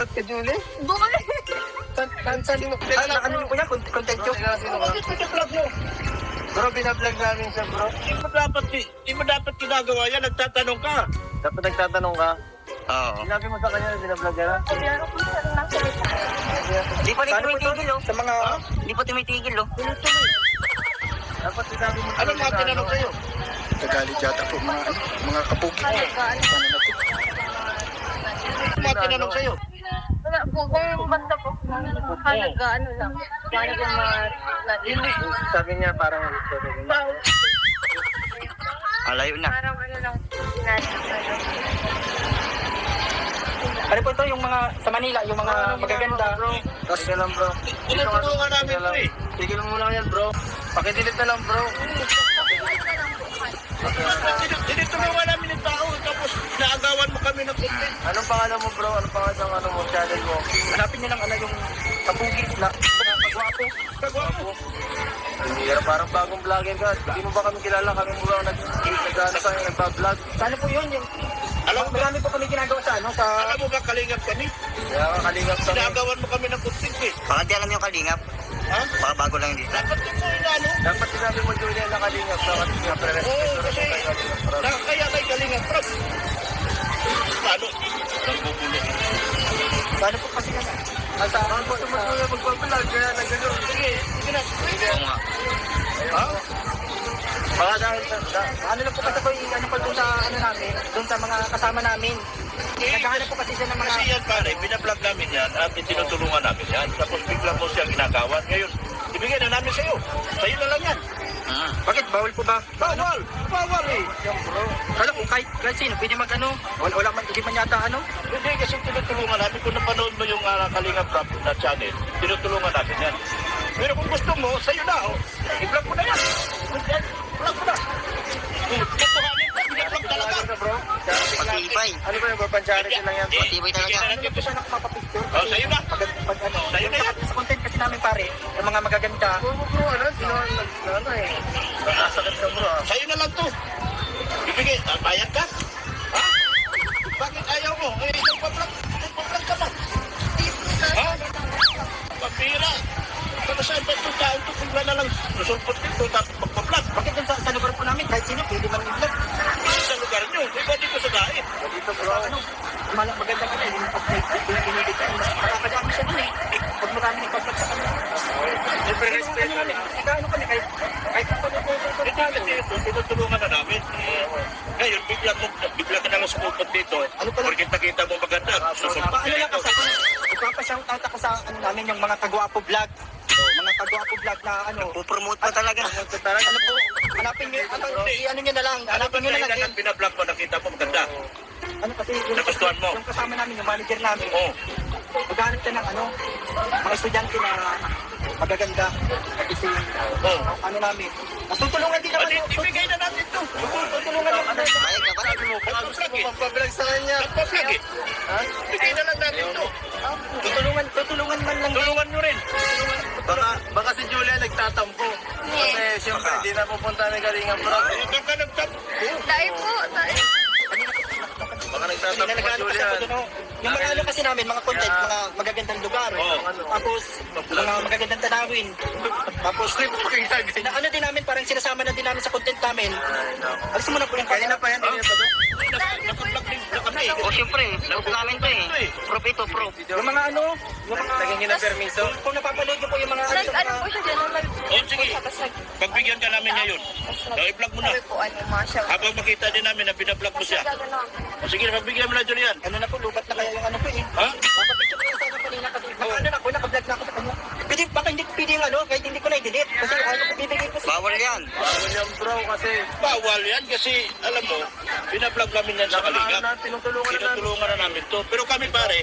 Ka, Julie? Bukal. Saan mo? Ano mo yan? Content yun? Bakit pinablog mo? Bro, binablog namin siya, bro. Di mo dapat ginagawa yan. Nagtatanong ka. Dapat nagtatanong ka. Oo. Sinabi mo sa kanya na binablog ka na? Sabihan ko siya ng salita. Di pa rin Paano po to? tumitigil, oh. Sa mga... Di pa tumitigil, oh. Dapat sinabi mo Ano mga tinanong sa'yo? Nagalit yata po mga kapugi. Ano mga tinanong sa'yo? Wala po, kung banda po, halaga, ano lang. Paano po Hindi. Sabi niya parang... Alayo na. Parang ano lang, Ano po ito, yung mga sa Manila, yung mga magaganda. Tapos ka lang, bro. Tinutulungan namin ito eh. Tigil mo lang yan, bro. Pakidilit na lang, bro. Tinutulungan namin yung tao. Tapos naagawan mo kami ng content. Anong pangalan mo, bro? Anong pangalan ng mo, channel mo? Hanapin niyo lang yung kapugi na pagwapo. Kagwapo. Hindi, parang bagong vlogger ka. Hindi mo ba kami kilala? Kami mo lang nag-ano sa nagpa-vlog. Ano po yun? Yung, Alam mo ba? marami po kami ginagawa sa ano, sa... Alam mo ba kalingap kami? Kaya kakalingap sa Naagawan mo kami ng content eh. Baka di alam yung kalingap. Ha? Baka bago lang dito. Dapat yung mo inano. Dapat sinabi mo, Julian, na kalingap sa kalingap. Oo, kasi nakakaya kay kalingap. Prab. Paano? Nagbubulo. Paano po kasi kasi? Ang gusto mo Julian magpa-vlog, kaya nag-ano. Sige, sige na. Oo nga. Ha? Baka dahil sa... Ano lang po kasi po, ano po doon sa ano namin, doon sa mga kasama namin. Naghahanap po kasi siya ng mga... Kasi yan pare, binablog namin yan at tinutulungan namin yan. Tapos bigla mo siya ginagawan. Ngayon, ibigay na namin sa'yo. Sa'yo na lang yan. Bakit? Bawal po ba? Bawal! Bawal eh! Alam ko, kahit sino, pwede mag ano, wala man, hindi man yata ano. Hindi kasi tinutulungan namin. Kung napanood mo yung Kalinga Prab na channel, tinutulungan namin yan. Pero kung gusto mo, sa'yo na. Oh. I-vlog mo na yan. Vlog mo na. Tutuhanin ka, binablog talaga. bro? Matibay. Ano ba yung pan-charity lang yan? Eh, Matibay talaga. bigyan na Ano natin po siya nakapapapicture? Oh, sa'yo na. Pag ano, Sa'yo na yan. sa content kasi namin pare, yung mga magaganda, Bro, ano? Sino ang ano eh? Nakasakit ka, bro. Sa'yo na lang to. Ibigay, bayad ka? Ha? Bakit ayaw mo? Eh, nagpa-vlog ka man. Ha? Papira. Para saan ba itong tao ito? Bigla na lang susulpot dito tapos magpa-vlog. bakit dun sa lugar po namin, kahit sino, pwede man i-vlog. Sa lugar nyo, di ba dito sa dait? Dito, bro. Ano, maganda kasi yung pinipinibig ka, mas makakadami siya dun eh. Pag marami nagpa-vlog sa kanya. Siyempre, respect. Ano kami, kahit Hindi kasi tinutulungan na namin. Ngayon, bigla ka na lang sumupot dito. Ano pala? Porque nakita mo maganda, susulpot ka Paano lang dito. kasi, ipapashout out ako sa ano namin, yung mga kagwapo vlog. Mga kagwapo vlog na ano. Pupromote pa talaga. Ano po, hanapin nyo, ano nyo na lang, Ano ba hanapin nyo na lang dahilan din. ng binablog mo, nakita mo maganda? Ano kasi, Nagustuhan mo? yung kasama namin, yung manager namin, Oo. maghanap ka ng ano, mga estudyante na magaganda. Kasi, Oo. ano namin, mas tutulungan din naman. Ibigay na natin to. Tutulungan naman. Bayad ka ba? Sabi mo, baka gusto mo magpa-vlog sa kanya. Nagpa-vlog eh. Ha? Ibigay na lang natin to. Tutulungan man lang din. Tulungan nyo rin. Baka si Julia nagtatampo. Kasi siyempre, hindi na pupunta ni Kalinga, bro. Huwag ka nagtap. Tayo po, tayo. Baka Hindi nagtatampo na si nag-ano kasi Julia. ako doon. Yung mga ano kasi namin, mga content, mga magagandang lugar. Oo. Tapos, mga magagandang tanawin. Tapos, na ano din namin, parang sinasama na din namin sa content namin. Alis mo na po yung Kanina pa yan, kanina pa to. Nakablog din na kami. O syempre, loob namin to eh. Proof ito, proof. Yung mga ano, yung mga... Lagyan niyo ng permiso. Kung napapanood niyo po yung mga... Ano po siya dyan, Oh, sige. Pagbigyan ka namin ngayon. I-vlog mo na. Sabi po, ano, mga siya. Habang makita din namin na binablog mo siya. O sige, pagbigyan mo na Julian. Ano na po, lubat na kaya yung ano po eh. Ha? Napapicture ko yung sana kanina kasi ano na ako, nakablog na ako sa kanya. Pwede, baka hindi pwede yung ano, kahit hindi ko na-delete. Kasi ano ko bibigay ko sa... Bawal yan. Bawal yan, bro, kasi Bawal yan kasi, alam mo, binablog namin yan sa Kalingap. tinutulungan na namin. Tinutulungan na namin to. Pero kami pare,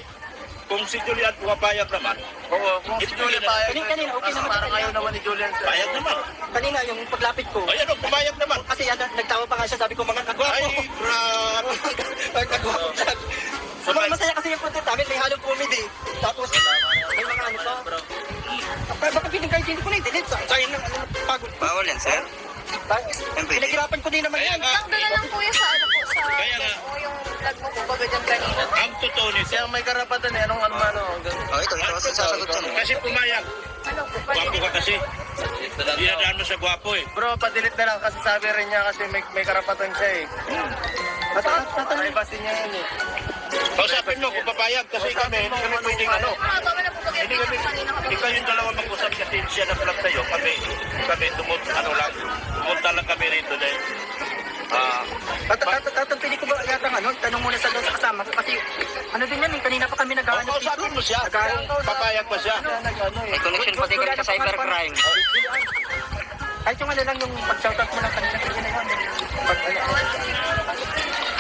kung si Julian pumapayag naman, Oo, kung si Julia payag. Kanina, okay naman Parang sa ayaw kanya. naman ni Julian. payag naman. Kanina, yung paglapit ko. Ayan o, pumayag naman. Kasi ano, nagtawa pa nga siya, sabi ko mga kagwapo. Ay, grabe. Mga kagwapo siya. Masaya kasi yung content namin, may halong comedy. Tapos, may mga ano pa. Baka piling kahit hindi ko na-delete. Sayang lang, ano, pagod. Bawal yan, sir. Pinaghirapan ko din naman yan. Kaya nga, Doon na lang po yan sa ano po, sa Kaya nga. o yung vlog mo po po ba dyan kanina? Ang totoo nito, Siya ang may karapatan eh. Anong ano. Oh, ito ang sasagot sa kasi pumayag. Ano po? Gwapo ka kasi. Dinadaan mo sa gwapo eh. Bro, pa-delete na lang kasi sabi rin niya kasi may karapatan siya eh. Privacy niya yun eh. Kausapin mo kung papayag kasi kami pwedeng ano. Tama na po ba Hindi kami, ikaw yung dalawa mag-usap kasi siya na-vlog sa'yo. Kami pumunta lang kami rito dahil. Pili ko ba yata ano, tanong muna sa doon sa kasama ko kasi ano din yan, kanina pa kami nag-aanap dito. Kausapin mo siya. Papayag pa siya. May connection pati kami sa cybercrime. Kahit yung ano lang yung pag-shoutout mo lang kanina na yun. Pag ano.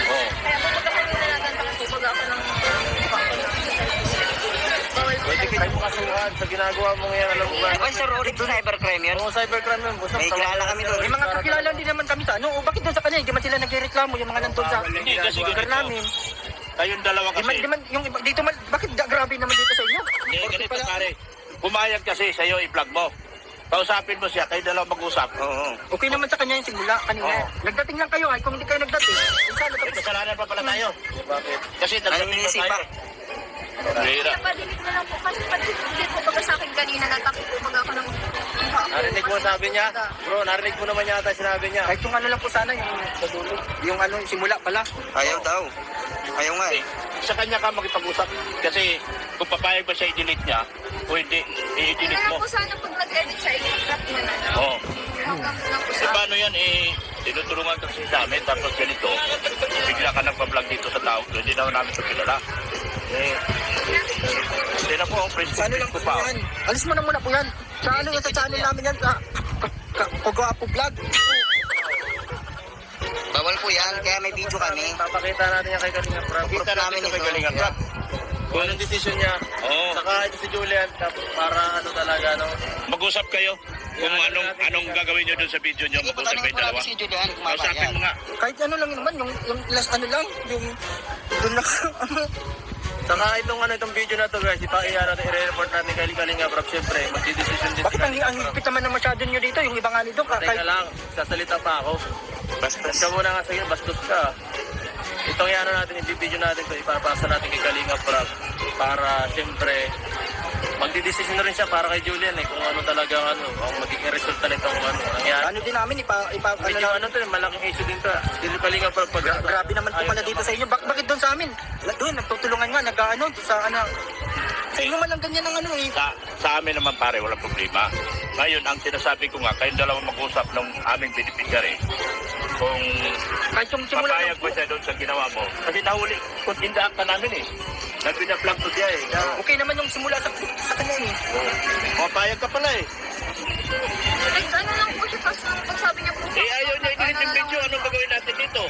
Oo. Kaya po pagkakaroon na natin po baga ako ng Pwede kayo makasuhan sa ginagawa mo ngayon. Alam mo ba? Ay, sir, ulit doon cybercrime yan. Oo, cybercrime yun. Basta May kilala kami doon. May mga kakilala din naman kami sa ano. O bakit doon sa kanya? Hindi man sila nagreklamo yung mga nandun sa Hindi kasi lugar ganito. namin. Kayong dalawa kasi. Di man, yung iba, dito man, bakit grabe naman dito sa inyo? Hindi, ganito pare. Pumayag kasi sa'yo i-vlog mo. Kausapin mo siya, kayo dalawa mag-usap. Oo. Okay naman sa kanya yung simula kanina. Oo. Nagdating lang kayo ay kung hindi kayo nagdating. Sana May tapos kasalanan pa pala tayo. Bakit? Kasi nagdating pa tayo. Bihira. Padilit na lang po kasi padilit po baga sa akin kanina natakot po baga ako ng Narinig mo sabi niya? Bro, narinig mo naman yata sinabi niya. kahit yung ano lang po sana yung sa dulo. Yung ano, yung simula pala. Ayaw daw. Ayaw nga eh. Sa kanya ka makipag-usap. Kasi kung papayag ba siya i-delete niya, o hindi, Hindi i-delete na mo. lang po sana pag nag-edit siya, i-crap mo na lang. Oo. Hanggang lang po Eh, sa paano yan tinutulungan kasi namin, tapos ganito, bigla ka nagpa-vlog dito sa tao, hindi naman namin ito kilala. Hindi na po ang Sa Facebook ano lang po pa. yan. Alis mo na muna po yan. Sa ano yan, sa channel namin yan. Sa Kagwapo Vlog. Bawal po yan, kaya may video kami. Papakita natin yan kay Kalinga Prab. Kita namin ito kay Galingan Rap. Kung anong desisyon niya. Oo. Saka ito si Julian, para ano talaga, no? Mag-usap kayo kung anong gagawin nyo doon sa video nyo. Sige, Mag-usap kayo patanong mo dalawa. natin si Julian kung Kausapin mapayag. mo nga. Kahit ano lang naman, yung last ano lang, yung doon na Saka itong video na to guys, i-report natin kay Kalinga Prab. Siyempre, magdidesisyon din Bakit ang higpit naman na masyado nyo dito? Yung iba nga nito, Teka lang, sasalita pa ako. Bastos. Ka muna nga sa'yo, bastos ka. Itong iano natin, i-video natin ito, ipapasa natin kay Kalinga Prab. Para siyempre, magdidesisyon na rin siya para kay Julian kung ano talaga ang magiging resulta nitong nangyari. ano din namin, Medyo malaking issue din to. Dito Kalinga Prab pag... grabe naman po pala dito sa inyo. Bakit doon sa amin? Doon, nagtutulungan nga, nag-ano, sa ano. Sa inyo man lang ganyan ang ano eh. Sa amin naman pare, walang problema. Ngayon, ang sinasabi ko nga, kayong dalawa mag-usap ng aming beneficiary. Kung Kahit yung simula papayag ba siya doon sa ginawa mo. Kasi nahuli, kung tindaan ka namin Nag-vlog ko siya Okay naman yung simula sa kanya eh. Papayag ka pala Ano lang po siya kasi pag sabi niya po. ayaw niya i-delete yung video. Anong gagawin natin dito?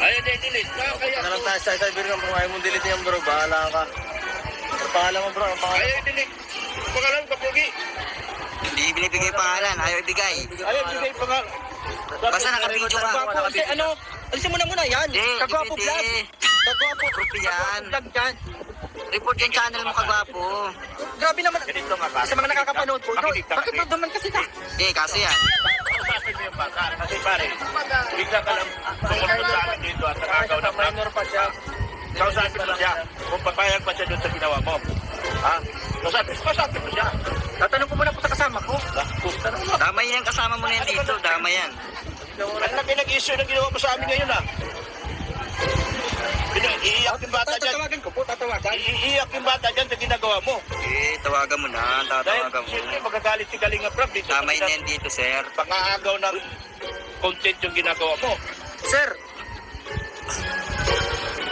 Ayaw niya i-delete. Kaya Na lang tayo sa cyber kung ayaw mong delete yan bro, bahala ka. Ang pangalan mo bro, ang pangalan. ayaw i-delete. Pangalan ka, Pogi. Hindi binibigay pangalan, ayaw ibigay. Ayaw ibigay pangalan. Basta naka-video ka. Kagwapo, kasi ano, alisin mo na muna yan. Hindi, Kagwapo hindi. Vlog. Kagwapo Group yan. Vlog yan. Report yung channel mo, Kagwapo. Grabe naman. Ganito nga pare. Sa mga nakakapanood po, Makinig ka bakit kasi. doon man kasi ka? Hindi, kasi yan. Kausapin mo yung bata. Kasi pare, bigla ka lang pumunta sa amin dito at nakagaw na vlog. Minor pa siya. Kausapin mo siya. Kung papayag pa siya doon sa ginawa mo. Ha? Kausapin mo siya. Tatanong ko muna po sa kasama ko. Damay yan, kasama mo na yan dito. Damay yan. Ang laki nag-issue na ginawa mo sa amin ngayon Iiyak yung bata dyan. Tatawagan ko po, tatawagan. Iiyak yung bata dyan sa ginagawa mo. Eh, tawagan mo na. Dahil Tatawagan mo. siyempre magagalit si Kalinga Prab dito. Damay na yan dito, sir. Pangaagaw ng content yung ginagawa mo. Sir,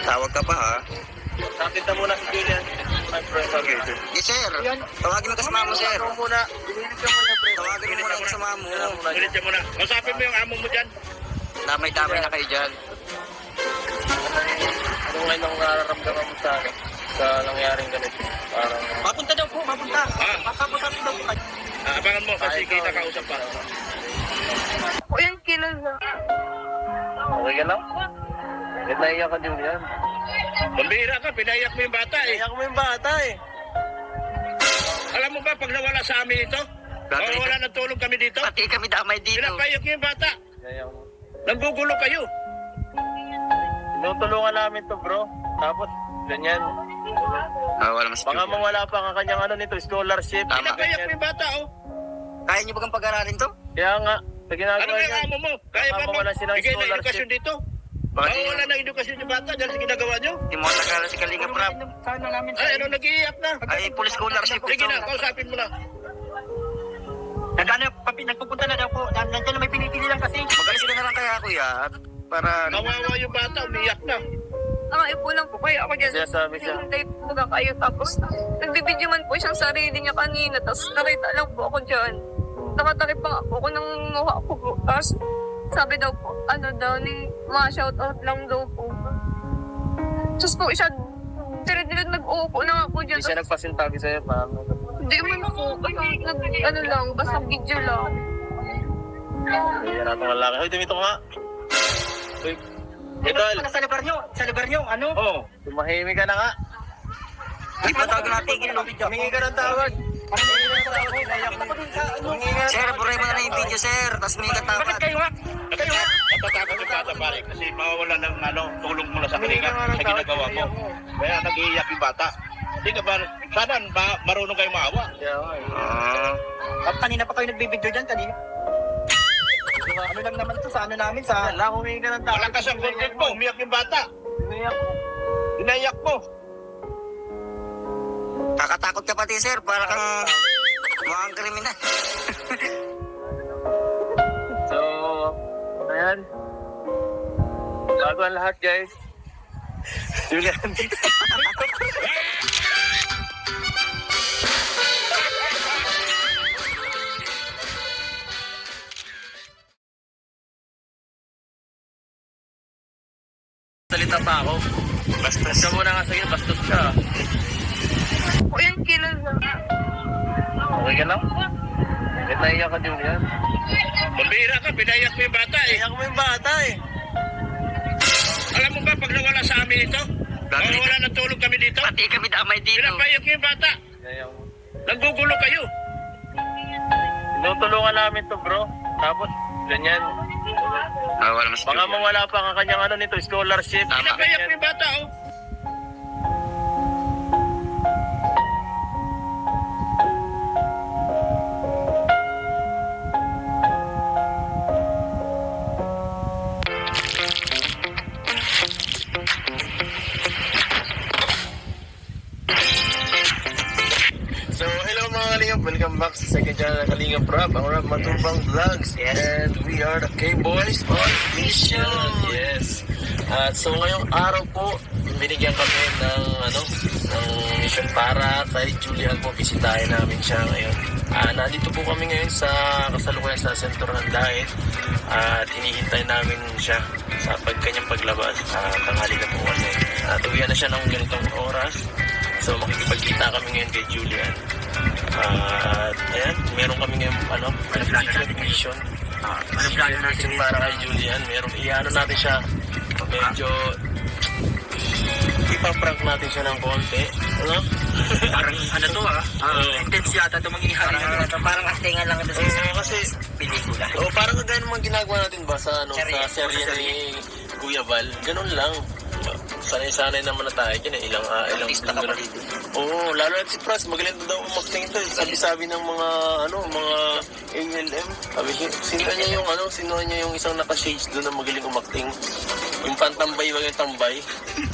Tawag ka pa, ha? Sakit na muna si Julian. My friend. Yes, sir. Yan. Tawagin mo kasama mo, sir. Ikaw muna. Dinilit ka muna, pre. Tawagin mo muna yung kasama mo. Ulit mo na. Kausapin mo yung amo mo dyan. Damay-damay na kayo dyan. Ano ngayon ang nararamdaman mo sa nangyaring ganito? Parang... mapunta daw po, mapunta. Ah. Makapusapin daw po kayo. Abangan mo kasi kita kausap pa. O yung kilala. Okay ka lang? Bakit naiyak ka, Julian? Pambihira ka, pinayak mo yung bata Naiyak mo yung bata Alam mo ba pag nawala sa amin ito? Wala ng tulog kami dito? Pati kami damay dito. Pinapayak niyo yung bata. Naiyak mo. Nanggugulo kayo. Tinutulungan namin to, bro. Tapos, ganyan. Wala mas Baka mawala pa ang kanyang ano nito, scholarship. Tama. Pinapayak mo yung bata, oh. Kaya niyo ba kang pag-aralin to? Kaya nga, sa Ano ginagawa kaya niya. amo mo? Kaya Baka ba mo mawala siya ng bigay na scholarship. edukasyon dito? Bakit Wala ng edukasyon yung bata dahil sa ginagawa nyo? Hindi mo nagkala si Kalinga Prab. Sana namin Ay, ano, nag-iiyak na. Ay, full scholarship Sige ito. na, kausapin mo na. Nagpupunta na daw po. Nandiyan na may pinipili lang kasi. Magalis ka na lang kaya kuya. Para Kawawa yung bata, umiiyak na. Ipo lang po kayo ako dyan. Siya sabi siya. Hintay po ba kayo. Tapos, nagbibidyo man po siyang sarili niya kanina. Tapos, nakita lang po ako dyan. Nakatakip pa nga po ako ng mukha ko po. Tapos, sabi daw po, ano daw, ma-shoutout lang daw po. Tapos po, siya, diret-diret nag-uupo na nga po dyan. Hindi siya nagpasintabi sa'yo, paano? Hindi man po, ano lang, basta video lang. Hindi natin ang laki. Hoy, dumito nga. Uy, Idol. Sa lugar nyo. Sa lugar nyo. Ano? Oh, tumahimik ka na nga. hindi pa tayo natigil. No? Humingi ka ng tawad. Sir, buray mo na lang yung video, sir. Tapos may Bakit katapat. kayo nga? Natatakot yung bata, pare, kasi mawawala ng tulong mula sa kanila sa ginagawa mo. Kaya nag-iiyak yung bata. Hindi ka ba, sana marunong kayo maawa. Kaya nga eh. Kanina pa kayo nagbibidyo dyan. Kanina. Ano lang naman to sa ano namin sa... Wala, humingi ka ng tawad. Walang kasang content mo, umiyak yung bata. Umiyak mo. Inaiyak mo. Kakatakot ka pati, sir. Para kang mukhang kriminal. So, ayan. Bago ang lahat, guys. Julian. Salita pa ako. Bastos ka muna nga, sige, bastos ka. O yan, kilala na. Okay ka lang? Bakit naiyak ka, Julian? Pambihira ka, pinaiyak mo yung bata eh. Naiyak mo yung bata eh. Alam mo ba, pag nawala sa amin ito, wala ng tulog kami dito, Pati kami damay dito. pinapaiyak yung bata. Naiyak mo. Naggugulo kayo. Tinutulungan namin to, bro. Tapos, ganyan. Wala mas Baka mawala pa ang kanyang ano nito, scholarship. Tama. Pinapaiyak mo yung bata, oh. So, hello mga Kalingap. Welcome back sa second channel ng Kalingap Rap, ang Rap Matubang Vlogs. Yes. And we are the K-Boys on Mission. Yes. At so, ngayong araw po, binigyan kami ng, ng mission para kay Julian po. Bisitahin namin siya ngayon. Nandito po kami ngayon sa kasalukuyan sa sentro ng Dahit. At hinihintay namin siya sa kanyang paglabas. Tanghali na po kasi. At uwihan na siya ng ganitong oras. So makikipagkita kami ngayon kay Julian. At ayan, meron kami ngayon secret mission. Anong plano natin Para kay Julian, meron natin siya. Medyo ipaprank natin siya ng konti. Ano? Parang ano to intense yata ito maging hari. Parang astingan lang ito Oo, kasi pelikula. parang kagaya naman ginagawa natin ba sa sa serye ni Kuya Val. Ganun lang. Sanay-sanay naman na tayo dyan eh. Ilang Artista ka pa dito. Oo, lalo na si Franz, magaling daw umakting ito. Sabi-sabi ng mga ALM. Sabi siya, sino niya yung isang naka-shades doon na magaling umakting. Yung pantambay, wag yung tambay.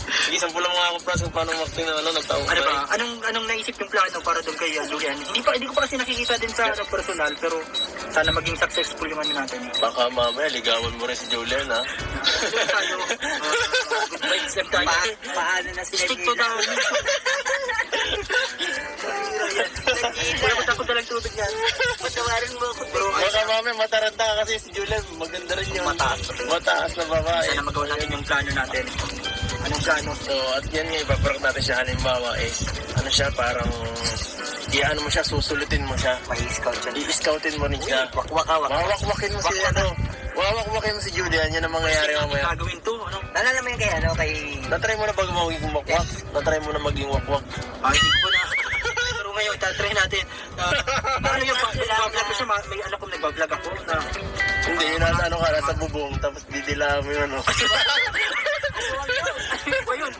Sige, sampulan mo nga ako, Franz, kung paano umakting na nagtaong Ano ba? Anong naisip yung plano para doon kay Julian? Hindi ko pa kasi nakikita din sa personal, pero sana maging successful yung ano natin. Baka mamaya, ligawan mo rin si Julian, ha? Tayo, good vibes lang tayo. Paano na sila Stick to down. Wala ko takot na lang tubig yan. Patawarin mo ako. Bro, Baka mamaya, mataranta ka kasi si Julian, maganda rin yung mataas na babae. sana magawa natin yung plano natin. Anong plano? So, at yan nga, ipaparok natin siya. Halimbawa is, siya, parang, iano mo siya, susulutin mo siya. may scout siya. I-scoutin mo rin siya. Wakwak. Wawakwakin mo si, wawakwakin mo si Julian. Yan ang mangyayari mamaya. Gagawin to, ano? Nalala mo yun kay Natry mo na bago maging wakwak. Natry mo na maging wakwak. Hindi ko na. Pero ngayon, itatry natin. Ano yung nag-vlog ko siya, may anak ko nag-vlog ako na Hindi, nasa ka, nasa bubong, tapos didila mo yun,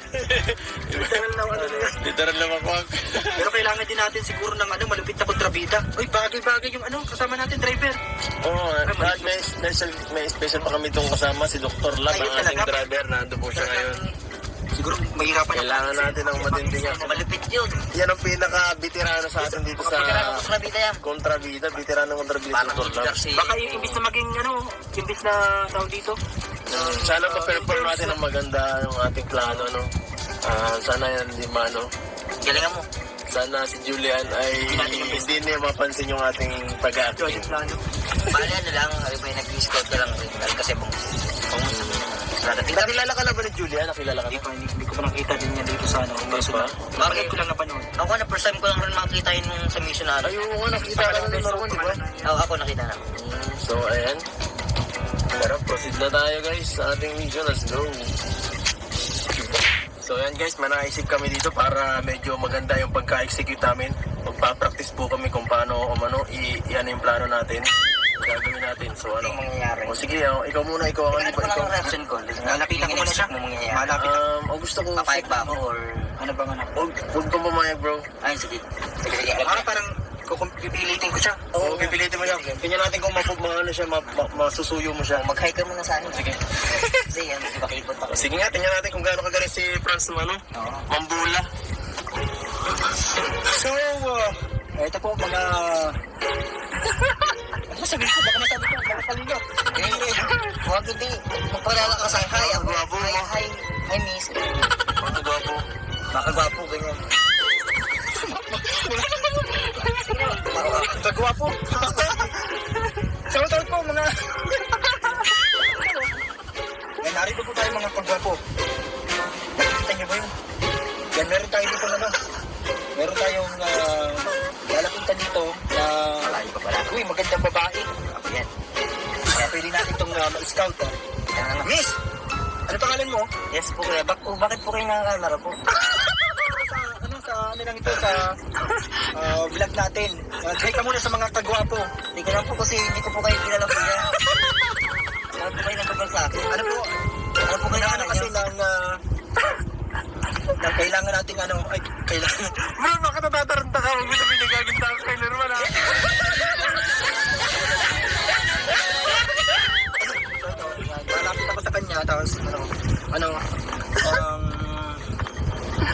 Literal na ano na yan. Literal na makwag. Pero kailangan din natin siguro ng ano, malupit na kontrabida. Uy, bagay-bagay yung ano, kasama natin, driver. Oo, at may special pa kami itong kasama, si Dr. Lab, Ayun ang ating talaga. driver. Nandun po siya ngayon. Siguro mahirapan Kailangan natin ng matindi niya. Malupit yun. Yan ang pinaka-veterano sa atin dito sa Kontrabida yan. kontrabida. Veterano kontrabida, Dr. Lab. Baka yung imbis na maging ano, imbis na tawag dito. Sana pa-perform natin ang maganda yung ating plano, ano. Sana yan, di mano. Galingan mo. Sana si Julian ay hindi niya mapansin yung ating pag-action. Yung plano. Bali ano lang, ano ba yung nag-scout ka lang rin. Kasi kung dadating kami. Nakilala ka na ba ni Julian? Nakilala ka na? Hindi ko pa nakita din yan dito sa ano. Kaso ba? Bakit ko lang napanood? Ako na first time ko lang rin makakita yun sa mission natin. Ay, oo, nakita ka na ni Marwan, di ba? Oo, ako nakita na. So, ayan. Pero proceed na tayo guys sa ating mission. Let's go. So, ayan guys, manaisip kami dito para medyo maganda yung pagka-execute namin. Magpa-practice po kami kung paano i-ano yung plano natin. Gagawin natin. So, ano? Anong mangyayari? O sige, ikaw muna, ikaw ako. Ano pa lang ang reaction ko? Lalapitan ko muna siya. Mo mangyayari. Malapit ako. O gusto ko... Papayag ba ako or... Ano bang ano? Huwag kang pumayag, bro. Ay, sige. Sige. Parang pipilitin ko siya. Oo, pipilitin mo siya. Tingnan natin kung masusuyo mo siya. Mag-hike ka muna sa akin. Sige. Kasi yan, di ba kilipot ako? Sige nga, tingnan natin kung gaano kagaling si Franz ano, Oo. Mambula. So, ito po mga... Ano sabihin ko? Baka masabi ko, mga kalingap. Huwag hindi. Magpalala ka sa hi. Ako, Gwapo mo. hi, miss. Ang gwapo. Makagwapo, ganyan. Kagwapo. Shoutout po mga... Yan, narito po tayo mga pagwapo. Nakikita niyo ba yun? Yan, meron tayo dito ano. Meron tayong lalapitan dito na... Malayo pa pala. Uy, magandang babae. Ako yan. Kaya pwede natin itong ma-scout. Miss! Ano pangalan mo? Yes po kuya. Bakit po kayo nakakamera po? Sa ano lang ito sa vlog natin. Try ka muna sa mga kagwapo. Tika lang po kasi hindi ko po kayo kilala po yan. Bakit po kayo nagpapal sa akin? Ano po? Ano po kayo Kailangan kasi ng kailangan nating ano, ay kailangan. Bro, bakit natataranta ka? Huwag mo sabihin nagaginta ang trailer mo na. Malapit ako sa kanya, tapos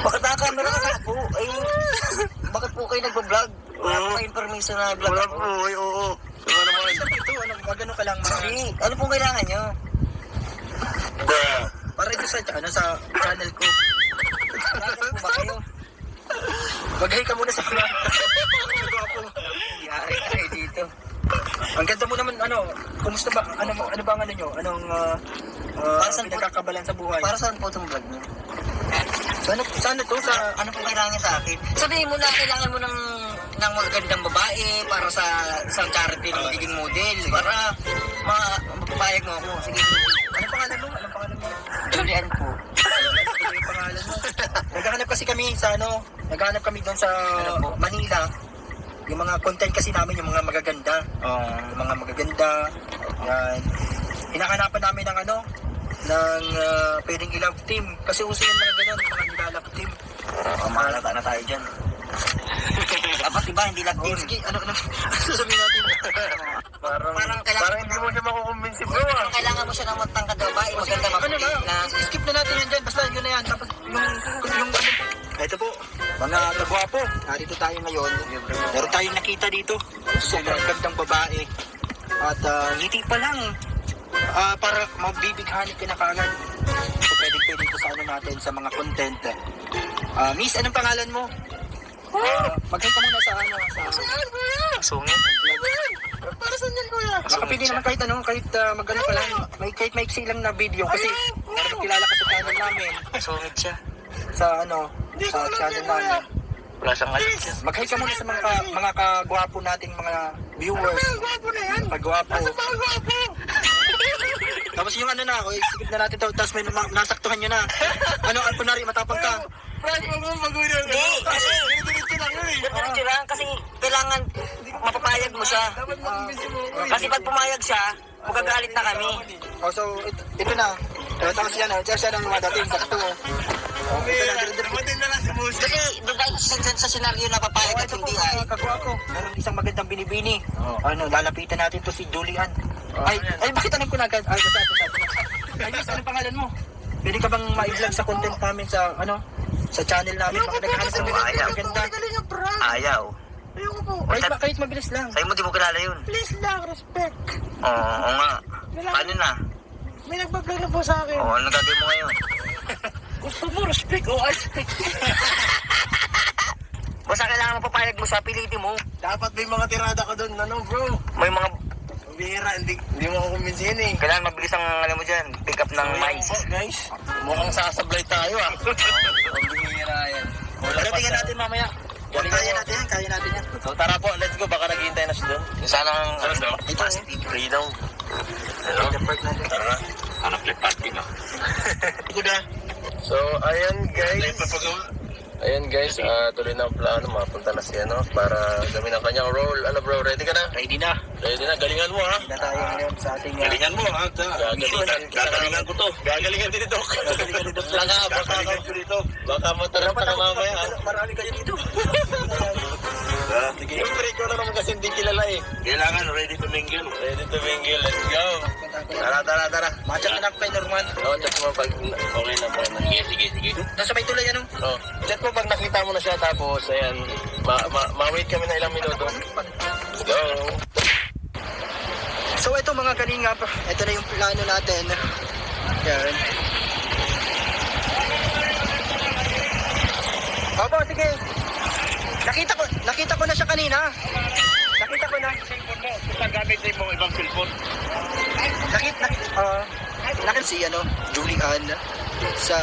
Bakit nakakamera ka na po? Ay, bakit po kayo nagbablog? Wala po kayo information na vlog Wala ako. po, ay oo. Ano naman? ito, magano ka lang mga, Hindi. Ano pong kailangan nyo? Bruh. para ito sa channel ko. Bakit po ba kayo? Mag-hi ka muna sa mga kagwapo. Yari kayo dito. Ang ganda mo naman, kumusta ba, ano bang ano nyo? Anong saan po- pinagkakabalan sa buhay? Para saan po itong vlog nyo? Sana to sa, Ano pong kailangan niya sa akin? Sabihin mo na kailangan mo ng magandang babae para sa charity na magiging model. Para mapapayag mo ako. Sige. Anong pangalan mo? Julian po. Ano yung pangalan mo? Naghahanap kasi kami sa naghahanap kami doon sa Manila. Yung mga content kasi namin, yung mga magaganda. Yung mga magaganda. Yan. Hinahanapan namin ng ng pwedeng i-love team. Kasi uso yung mga ganun, yung mga nila-love team. Mahalata na tayo dyan. Dapat diba, hindi lang team. Sige, ano sasabihin natin? Parang kailangan hindi mo siya makukumbinsi, bro. ah. Kailangan mo siya ng matangkad na babae. Maganda Ano maputi na? na... Skip na natin yan dyan. Basta yun na yan. Tapos yung ito po, mga kagwapo. Narito tayo ngayon. Meron tayong nakita dito. Sobrang gandang babae. At ngiti pa lang. Para mabibighanin ka na kaagad. So pwede ito sa natin sa mga content. Miss, anong pangalan mo? Mag-hi ka muna sa Sungit. para saan yan, kuya? Makapili naman kahit magano ka lang. Kahit maiksi lang na video kasi para kilala ka sa channel namin. Sungit siya. Sa channel namin. Wala siyang alis siya. Mag-hi ka muna sa mga kagwapo nating mga viewers. Kagwapo na yan. Kagwapo. Tapos yung skip na natin to. Tapos may nasaktuhan nyo na. Kunwari matapang ka. Diretso lang kasi kailangan mapapayag mo siya. Kasi pag pumayag siya, magagalit na kami. So ito na. Tapos yan, siya ng mga dating sakto. Pambira. Dumating na lang si Musi. Kasi doon tayo sa senaryo na papayag at Ito po hindi ay. mga kagwapo. Meron isang magandang binibini. Lalapitan natin to si Julian. Ay, bakit alam ko na agad? Ay, basta. Ay, miss, anong pangalan mo? Pwede ka bang ma-vlog sa content namin sa, sa channel namin? Baka naghahanap ng Ayaw. maganda. Ayaw. Kahit mabilis lang. Sa'yo mo di mo kilala yun. Please lang, respect. Oo nga. Paano na? May nagbablog na po sa akin. Oo, ano gagawin mo ngayon? Gusto mo, respect o respect. Basta kailangan mo papayag mo sa pilitin mo. Dapat may mga tirada ka doon, bro? May mga... Pambira, hindi mo ako kumbinsin eh. Kailangan mabilis ang alam mo dyan. Pick up ng mics. Guys. Mukhang sasablay tayo ah. Ang bumira yan. Pero tingnan natin mamaya. Kaya natin yan. So tara po, let's go. Baka naghihintay na siya doon. Sana ang Ito, free daw. the park natin. Tara. Anak play parking ah. Ito na. So ayan guys. Papagawa. Ayan guys, tuloy na ang plano. Mapunta na siya para gawin ang kanyang role. Ano bro, ready ka na? Ready na. Ready na, galingan mo ha. Na tayo ngayon sa ating... Galingan mo ha. Gagalingan ko to. Gagalingan din ito. Gagalingan din ito. Gagalingan ko dito. Baka matarap ka mamaya ha. Marami kayo dito. Siyempre, ikaw na naman kasi hindi kilala eh. Kailangan ready to mingle. Ready to mingle, let's go. Tara. Matcha na lang kay Norman. Oo, chat mo pag okay na po. Sige. Doon sa may tulay, Oh, chat mo pag nakita mo na siya tapos ayan, ma-wait kami na ilang minuto. Let's go. So ito mga kalingap, ito na yung plano natin. Yan. Opo, sige. Nakita ko na siya kanina. Nakita ko na. Gamit din mo ibang cellphone. Nakita si Julian sa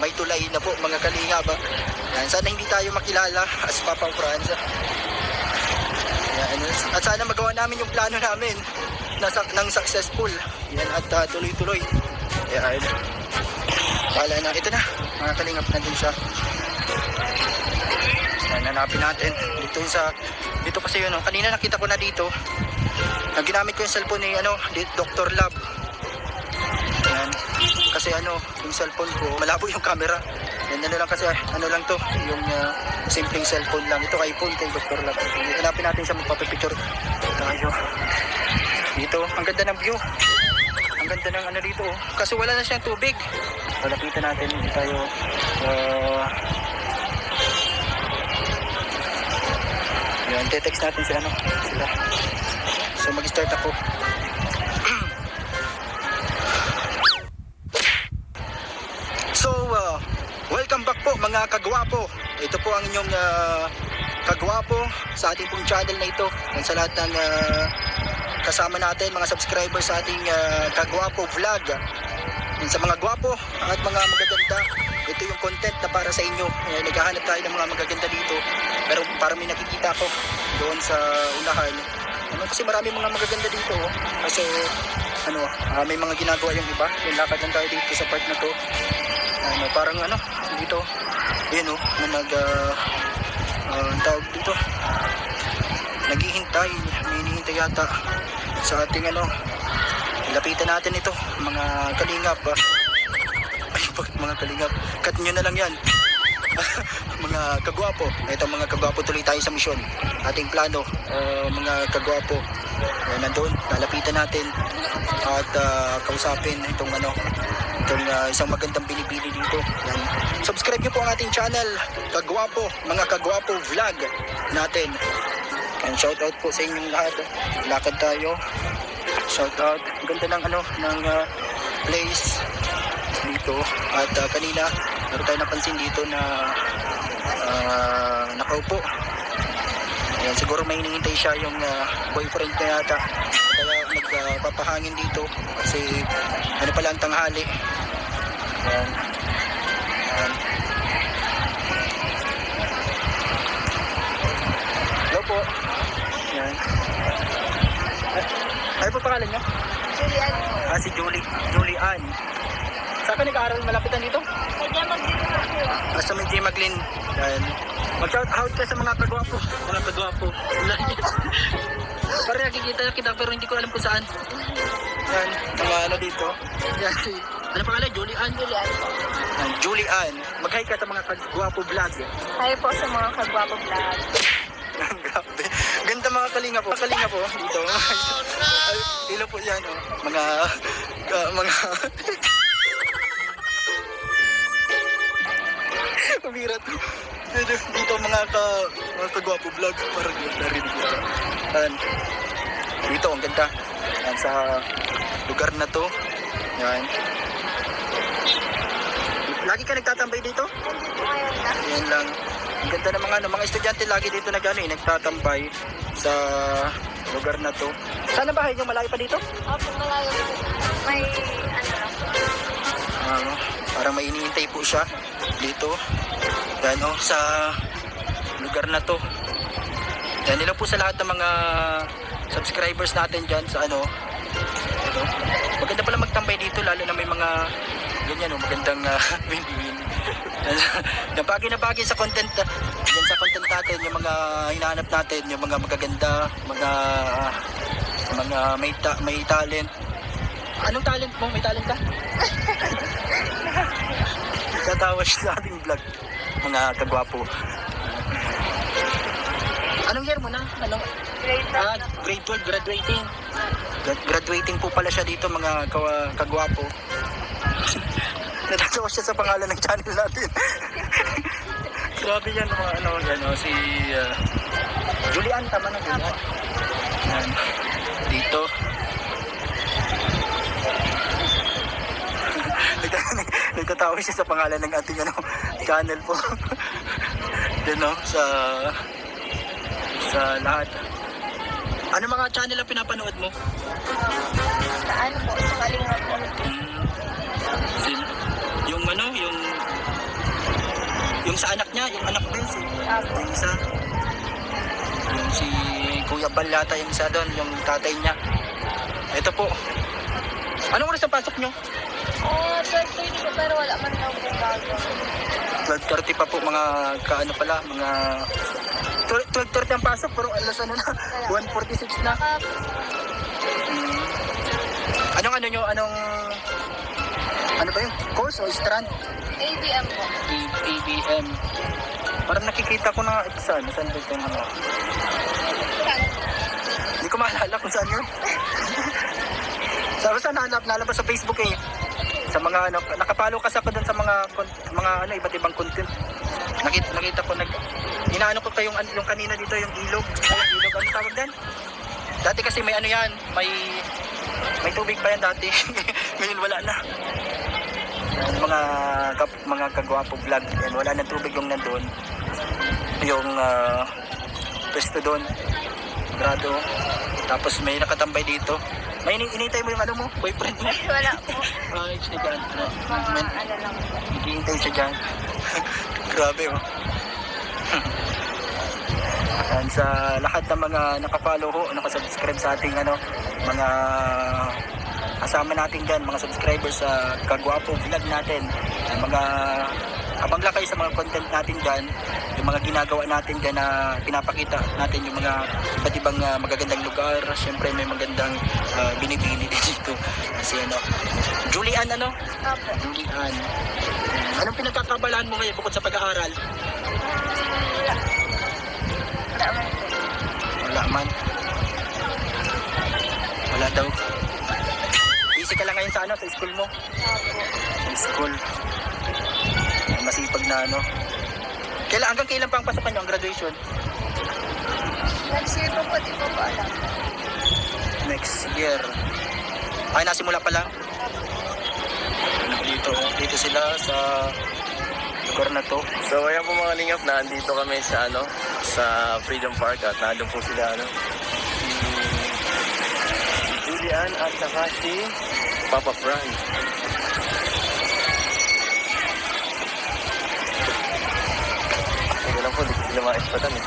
may tulay na po mga kalingap. Yan, sana hindi tayo makilala as Papa Franz. Yan, at sana magawa namin yung plano namin ng successful. Yan, at tuloy-tuloy. Yan. Wala na. Ito na. Mga kalingap, nandun siya. Yan, hanapin natin. Dito kasi yun. Kanina nakita ko na dito. Ginamit ko yung cellphone ni Dr. Lab. Yan. Kasi yung cellphone ko, malabo yung camera. Yan, lang kasi, lang to. Yung simpleng cellphone lang. Ito iPhone kay Dr. Lab. Hanapin natin siya, magpapapicture tayo. Dito, ang ganda ng view. Ang ganda ng dito. Kasi wala na siyang tubig. Palapitan natin. Hindi tayo yan, text natin sila. So mag-start ako. So welcome back po mga kagwapo. Ito po ang inyong kagwapo sa ating pong channel na ito. At sa lahat ng kasama natin, mga subscribers sa ating kagwapo vlog. Sa mga gwapo at mga magaganda, ito yung content na para sa inyo. Naghahanap tayo ng mga magaganda dito. Pero para may nakikita ko doon sa unahan. Kasi marami mga magaganda dito. Kasi may mga ginagawa yung iba. Yung lakad lang tayo dito sa part na to. Parang dito. Ayan na tawag dito. Naghihintay. May hinihintay yata sa ating lapitan natin ito. Mga kalingap. Ay, bakit mga kalingap? Cut nyo na lang yan. Mga kagwapo. Ito mga kagwapo, tuloy tayo sa misyon. Ating plano, mga kagwapo. Nandun, lalapitan natin at kausapin itong isang magandang binibili dito. Yan. Subscribe nyo po ang ating channel, Kagwapo, mga kagwapo vlog natin. And shout out po sa inyong lahat. Lakad tayo. Shout out. Ganda ng ng place dito. At kanina meron tayo napansin dito na nakaupo. Ayan, siguro may hinihintay siya yung boyfriend niya yata. Kaya nagpapahangin dito kasi pala ang tanghali. Ayan. Ayan. Hello po. Ayan. Ano po pangalan niyo? Julian. Si Julian. Saan ka nag-aaral? Malapitan dito? Sa may J. Maglin. Mag-shout out ka sa mga kagwapo. Mga kagwapo. Parang nakikita kita pero hindi ko alam kung saan. Yan, mga dito. Yan, Ano pangalan? Julian? Julian po. Julian. Mag-hi ka sa mga kagwapo vlog. Hi po sa mga kagwapo vlog. Grabe. Ganda mga kalinga po. Kalinga po dito. Tilo po yan. Oh. Mga Pamira to. Dito mga kagwapo vlog. Parang narinig ko. Yan. Dito ang ganda. Yan sa lugar na to. Yan. Lagi ka nagtatambay dito? Ngayon na. Yan lang. Ang ganda ng mga estudyante lagi dito nagtatambay sa lugar na to. Saan ang bahay niyo? Malayo pa dito? Opo, malayo po. May ano lang po. Parang may iniintay po siya dito. Yan oh, sa lugar na to. Yan nila po sa lahat ng mga subscribers natin dyan sa ano. Ito. Maganda pala magtambay dito lalo na may mga ganyan oh, magandang win-win. Na bagay sa content yan sa content natin, yung mga hinahanap natin, yung mga magaganda, mga may talent. Anong talent mo? May talent ka? Tatawa siya sa ating vlog, mga kagwapo. Anong year mo na? Anong? Grade 12, graduating. Graduating po pala siya dito, mga kagwapo. Natatawa siya sa pangalan ng channel natin. Grabe yan, mga si Julian, tama na Julian. Yan. Dito. Nagtatawa siya sa pangalan ng ating channel po. Yan sa lahat. Ano mga channel ang pinapanood mo? Sa ano po, sa Kalinga po. Yung sa anak niya, yung anak din yung isa. Yung si Kuya Bal yata yung isa doon, yung tatay niya. Ito po. Anong oras ang pasok nyo? 12:30 po, pero wala man daw po bago. 12:30 pa po, mga mga 12:30 ang pasok, pero alas na, 1:46 na. Ano ba yung course o strand? ABM po. ABM. Parang nakikita ko na saan ba ito Hindi ko maalala kung saan yun. Saan nalabas sa Facebook eh. Sa mga nakapalo kasi ako dun sa mga iba't ibang content. Nakita ko inaano ko yung kanina dito yung ilog. Yung ilog, ano tawag din? Dati kasi may may tubig pa yan dati. Ngayon wala na. Mga kagwapo vlog. Yan, wala na tubig yung nandun. Yung pwesto doon. Grado. Tapos may nakatambay dito. May inintay mo yung boyfriend mo? Wala po. Ay, siya dyan. Mga ano lang po. Hintay siya dyan. Grabe oh. Yan, sa lahat ng mga nakapollow ho, nakasubscribe sa ating mga kasama natin dyan, mga subscribers sa Kagwapo vlog natin. Mga abang lang kayo sa mga content natin dyan, yung mga ginagawa natin dyan na pinapakita natin yung mga iba't ibang magagandang lugar. Siyempre may magandang binibili dito. Kasi Julian Opo. Julian. Anong pinagkakabalaan mo ngayon bukod sa pag-aaral? Wala. Wala man po. Wala man. Wala daw. Busy ka lang ngayon sa sa school mo? Opo. Sa school. Masipag na hanggang kailan pa ang pasokan nyo ang graduation? Next year po, di ko pa alam. Next year. Ay, nasimula pa lang? Dito sila sa lugar na to. So ayan po mga lingap, nandito kami sa sa Freedom Park at nandun po sila si Julian at saka si Papa Franz. Ito lang po, dito sila ma-expatan eh.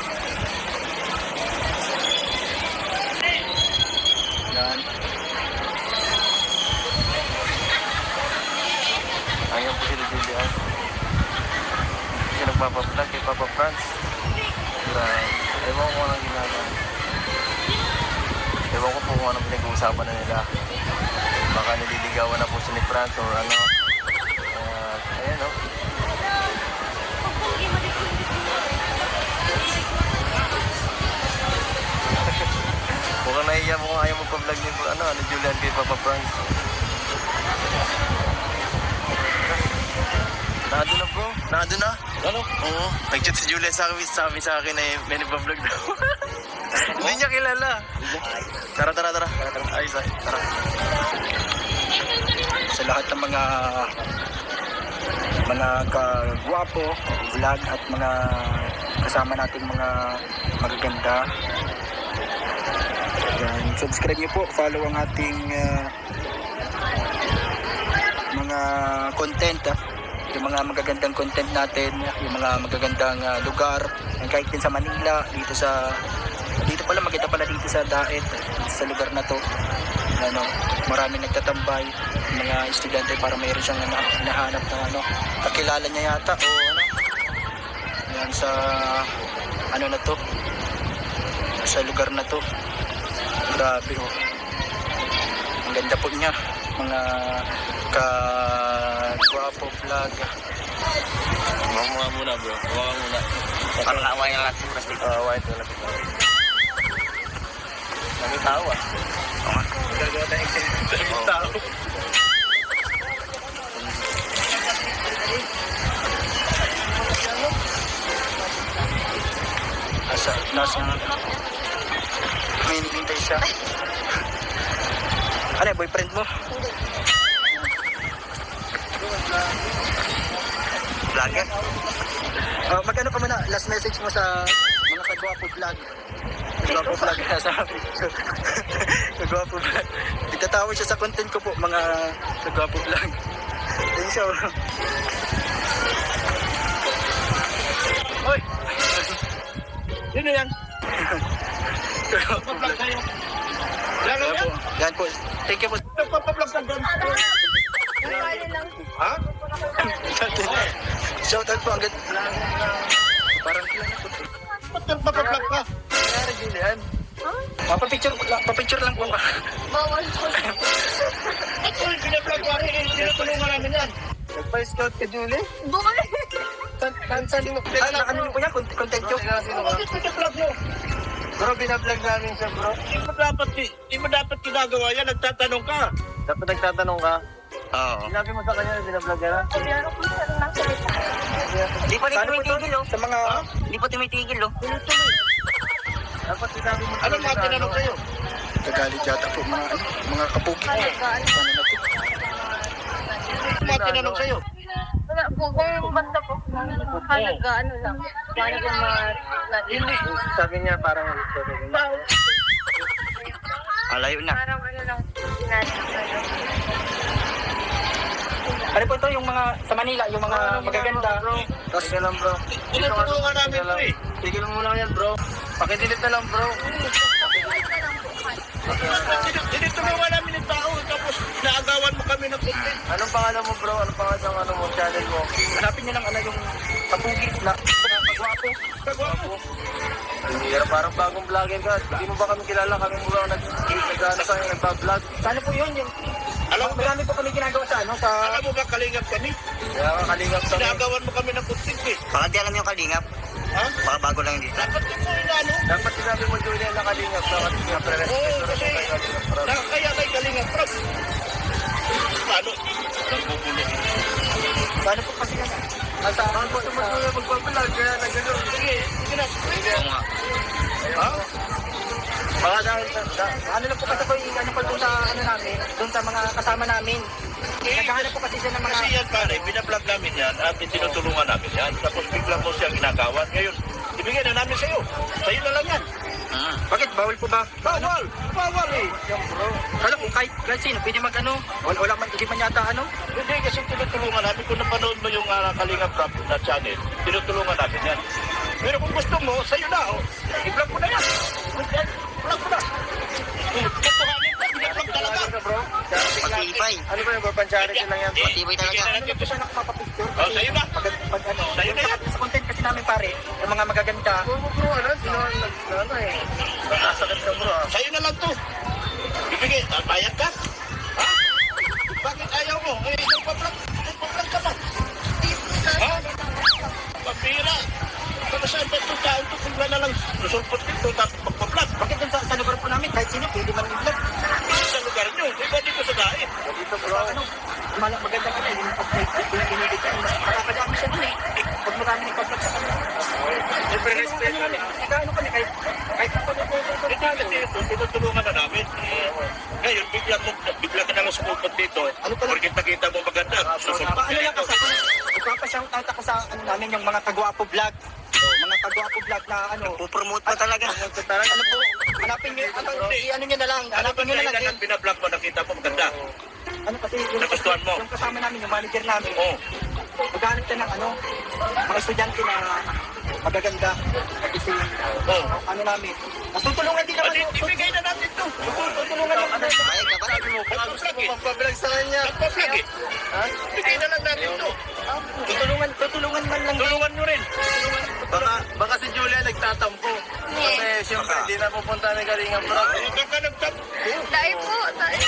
Yan. Ayan po sila Julian. Kasi nagpapablog kay Papa Franz. Ewan ko kung anong ginagawa. Ewan ko po kung anong pinag-uusapan na nila. Baka nililigawan na po sila ni Franz or ano. Ayan o. Mukhang nahiya mo kung ayaw mo pa-vlog ni Julian kay Papa Franz. Nado na bro. Nado na? Ano? Oo. Nag-chat si Julian sabi sa akin na may nagpa-vlog daw. Hindi niya kilala. Tara. Ayos ay. Tara. Sa lahat ng mga kagwapo, vlog at mga kasama nating mga magaganda. Yan, subscribe niyo po, follow ang ating mga content, yung mga magagandang content natin, yung mga magagandang lugar, and kahit din sa Manila, dito pala makita pala dito sa Daet, sa lugar na to. Ano, maraming nagtatambay, mga estudyante para mayroon siyang hinahanap na kakilala niya yata o yan sa na to, sa lugar na to. Grabe oh. Ang ganda po niya, mga ka-guwapo vlog. Huwag muna bro. Huwag muna. Parang away na natin. White wala dito. May tao ah. Gagawa tayong excited tao. Nasa may hinihintay siya. Ano yung boyfriend mo? Vlogger? Magano ka muna, last message mo sa mga kagwapo vlog. Kagwapo vlog na sabi. Kagwapo vlog. Itatawa siya sa content ko po, mga kagwapo vlog. Yan siya. Hoy! Sino yan? Kagwapo vlog. Yan Yan po. yan? Yan po. Thank you po. Nagpapablog ka doon. Ha? Shout out po ang ganda. Parang Ba't nagpapablog ka? Nangyari Julian. papicture lang po. Bawal po. Uy, pinablog ka rin. Tinutulungan namin yan. Nagpa-scout ka Julian? Bawal. Saan mo? Ano mo yan? Content nyo? Bakit pinablog mo? Bro, binablog namin siya bro. Di mo dapat ginagawa yan. Nagtatanong ka. Dapat nagtatanong ka. Oo. Sinabi mo sa kanya na binablog ka na? Sabihan ko siya ng salita. Di pa rin Paano po ito? tumitigil oh. Sa mga... Di pa tumitigil oh. Dapat sinabi mo Ano mga tinanong sa'yo? Nagalit yata po mga kapugi. Halaga. Ano na to? Ano mga tinanong sa'yo? Wala po. Kung banda po. Halaga. Ano lang. Paano po Hindi. Sabi niya parang Alayo na. Parang ano lang. Ano po ito? Yung mga sa Manila, yung mga magaganda. Tapos ka lang bro. Tinutulungan namin ito eh. Tigil mo muna yan bro. Pakidilit na lang bro. Tinutulungan namin yung tao. Tapos naagawan mo kami ng content. Anong pangalan mo bro? Anong pangalan ng mo? Channel mo? Hanapin niyo lang yung kapugi na kagwapo. Kagwapo. Hindi parang bagong vlogger ka. Hindi mo ba kami kilala? Kami mo lang nag-ano sa akin, nagpa-vlog. Ano po yun? Yung, Alam mo ba? marami po kami ginagawa sa sa Alam mo ba kalingap kami? Kaya kakalingap kami. Inaagawan mo kami ng content eh. Baka di alam yung kalingap. Ha? Baka bago lang dito. Dapat yung mo inano. Dapat sinabi mo Julian na kalingap. Dapat nga Oo, pre-respeto kasi kay kalingap. kaya kay kalingap. Paano? Nagbubulo. Ano po kasi yan? Ang gusto mo Julian magpa-vlog. Kaya nagano. Sige, sige na. Oo nga. Ha? Baka dahil sa... Ano lang po kasi po yung ano po doon sa ano namin, doon sa mga kasama namin. Naghahanap po kasi siya ng mga Kasi yan pare, binablog namin yan at tinutulungan namin yan. Tapos bigla mo siya ginagawan. Ngayon, ibigay na namin sa'yo. Sa'yo na lang yan. Bakit bawal po ba? Bawal! Bawal eh! Alam ko kahit sino pwede mag-ano. Wala man hindi man yata ano. Hindi kasi tinutulungan namin. Kung napanood mo yung Kalingap Rap na channel, tinutulungan namin yan. Pero kung gusto mo, sa'yo na. Oh. I-vlog mo na yan. Vlog mo na. Tutuhanin ka, binablog talaga. bro? Matibay. Ano ba yung pan-charity lang yan? Eh, Matibay talaga. bigyan na Ano natin po siya nakapapapicture? Oh, sa'yo na. Pag ano, Sa'yo na yan. sa content kasi namin pare, yung mga magaganda. Bro, ano? Sino ang nag-ano eh? Nakasakit ka bro ah. Sa'yo na lang to. Ibigay, bayad ka? Ha? Bakit ayaw mo? susulpot dito, tapos magpa-vlog. Bakit dun sa lugar po namin, kahit sino, pwede man i-vlog. Sa lugar nyo, iba dito sa dait. Dito bro. Maganda kasi yung pinili ka. Makakadami siya dun eh. Pag marami nagpa-vlog sa kanya. Siyempre respeto. Nag-ano kami, kahit Hindi kasi tinutulungan na namin. Ngayon, bigla ka naman sumulpot dito. Ano pala? Porque nakita mo maganda, susulpot ka Paano lang dito. kasi ako, nagpapasyang tata ko sa ano namin, yung mga kagwapo vlog. Mga kagwapo vlog na ano. Pupromote pa talaga. Ano po, hanapin nyo, ano nyo na lang, Ano ba hanapin nyo na lang. dahilan ng binablog mo, nakita mo maganda? Ano kasi yung, Nagustuhan mo? yung kasama namin, yung manager namin, Oo. maghanap ka ng ano, mga estudyante na magaganda. Kasi Oo. ano namin, mas tutulungan din naman. Ibigay na natin to. Tutulungan naman. Bayag ka ba? Sabi mo, bakit gusto mo magpa-vlog sa kanya? Nagpa-vlog eh. Ha? Ibigay na lang natin to. Tutulungan man lang. Tulungan nyo rin. Baka si Julia nagtatampo. Kasi siyempre, hindi na pupunta ni Kalinga Prab. Baka nagtampo. Dahil po, dahil.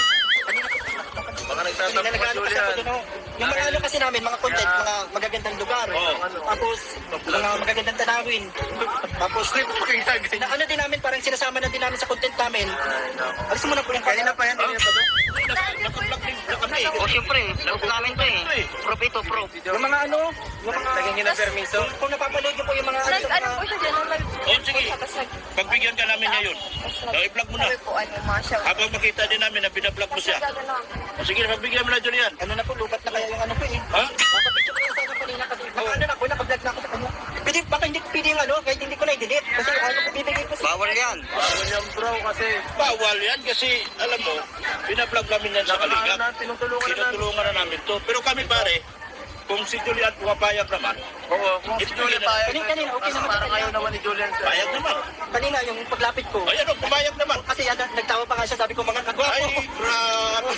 Baka Hindi nagtatampo na si nag-ano kasi ako Julian. doon. Yung mga ano kasi namin, mga content, Kaya- mga magagandang lugar. Oo. Tapos, mga magagandang tanawin. Tapos, na ano din namin, parang sinasama na din namin sa content namin. Ay, nako. Alis mo na po yung Kanina pa yan, kanina pa to. Nag-vlog din na kami. O siyempre, loob namin to eh. Prop ito, prop. Yung mga ano, yung mga... Lagyan niyo ng permiso. Kung napapanood niyo po yung mga... Ano po siya dyan? Oh, sige. Pagbigyan ka namin ngayon. I-vlog mo na. Sabi po, ano, mga siya. Habang makita din namin na binablog mo siya. O sige, pagbigyan mo na Julian. Ano na po, lubat na kaya yung ano po eh. Ha? Papapicture ko yung sana kanina kasi ano na po, nakablog na ako sa kanya. Pwede, baka hindi pwede yung ano, kahit hindi ko na-delete. Kasi ano po, bibigay ko sa... Bawal yan. Bawal yan bro kasi Bawal yan kasi, alam mo, binablog namin yan sa Kalingap. tinutulungan na namin. Tinutulungan na namin to. Pero kami pare, kung si Julian pumapayag naman, Oo, kung si Julian payag. Kanina, okay naman. Parang ayaw naman ni Julian. sir. payag naman. Kanina, yung paglapit ko. Ay ano, pumayag naman. Kasi nagtawa pa nga siya, sabi ko mga kagwapo. Ay, grabe.